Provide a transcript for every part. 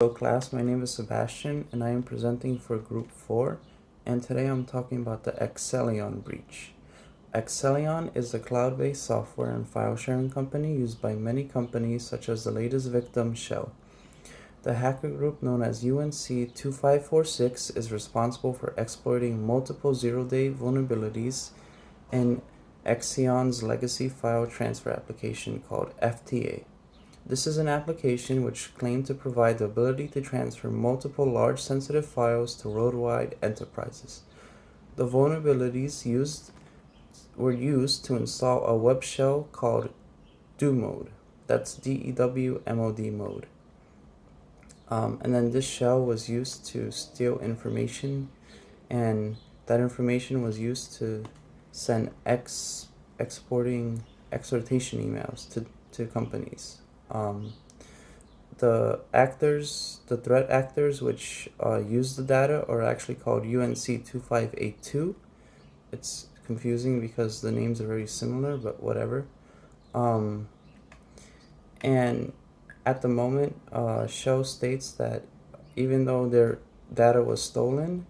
Hello class, my name is Sebastian and I am presenting for group 4, and today I'm talking about the Accellion Breach. Accellion is a cloud-based software and file sharing company used by many companies such as the latest victim Shell. The hacker group known as UNC2546 is responsible for exploiting multiple zero-day vulnerabilities in Accellion's legacy file transfer application called FTA. This is an application which claimed to provide the ability to transfer multiple large sensitive files to worldwide enterprises. The vulnerabilities were used to install a web shell called DEWMOD. That's DEWMOD mode. And then this shell was used to steal information, and that information was used to send exportation emails to companies. The threat actors which use the data are actually called UNC2582. It's confusing because the names are very similar, but whatever. And at the moment, Shell states that even though their data was stolen,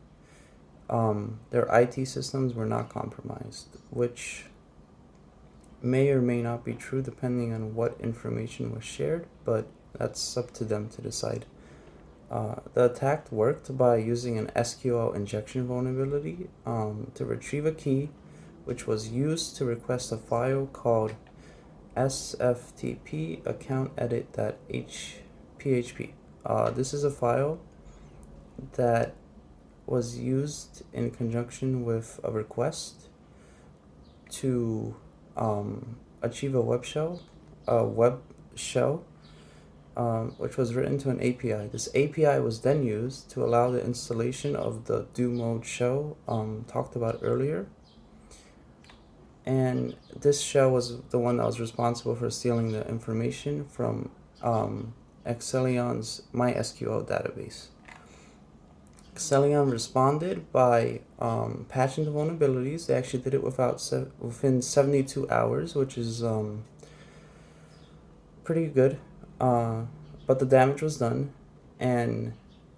their IT systems were not compromised, which may or may not be true depending on what information was shared, but that's up to them to decide. The attack worked by using an SQL injection vulnerability to retrieve a key, which was used to request a file called sftp account edit.php. This is a file that was used in conjunction with a request to achieve a web shell, which was written to an API. This API was then used to allow the installation of the DEWMOD shell talked about earlier. And this shell was the one that was responsible for stealing the information from Accellion's MySQL database. Accellion responded by patching the vulnerabilities. They actually did it within 72 hours, which is pretty good. But the damage was done, and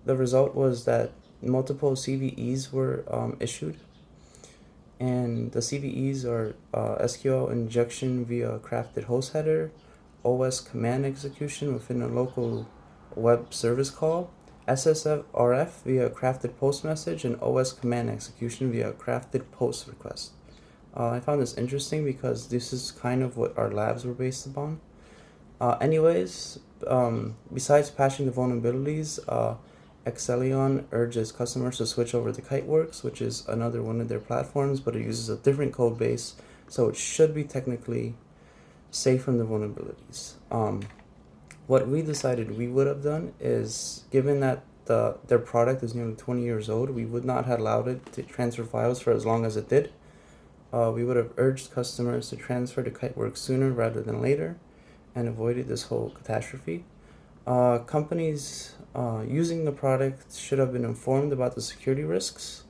the result was that multiple CVEs were issued. And the CVEs are SQL injection via crafted host header, OS command execution within a local web service call, SSRF via crafted post message, and OS command execution via crafted post request. I found this interesting because this is kind of what our labs were based upon. Besides patching the vulnerabilities, Accellion urges customers to switch over to Kiteworks, which is another one of their platforms, but it uses a different code base, so it should be technically safe from the vulnerabilities. What we decided we would have done is, given that their product is nearly 20 years old, we would not have allowed it to transfer files for as long as it did. We would have urged customers to transfer to Kiteworks sooner rather than later, and avoided this whole catastrophe. Companies using the product should have been informed about the security risks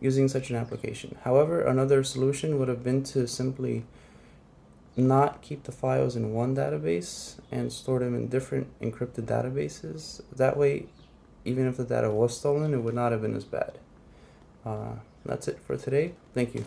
using such an application. However, another solution would have been to simply not keep the files in one database and store them in different encrypted databases. That way, even if the data was stolen, it would not have been as bad. That's it for today. Thank you.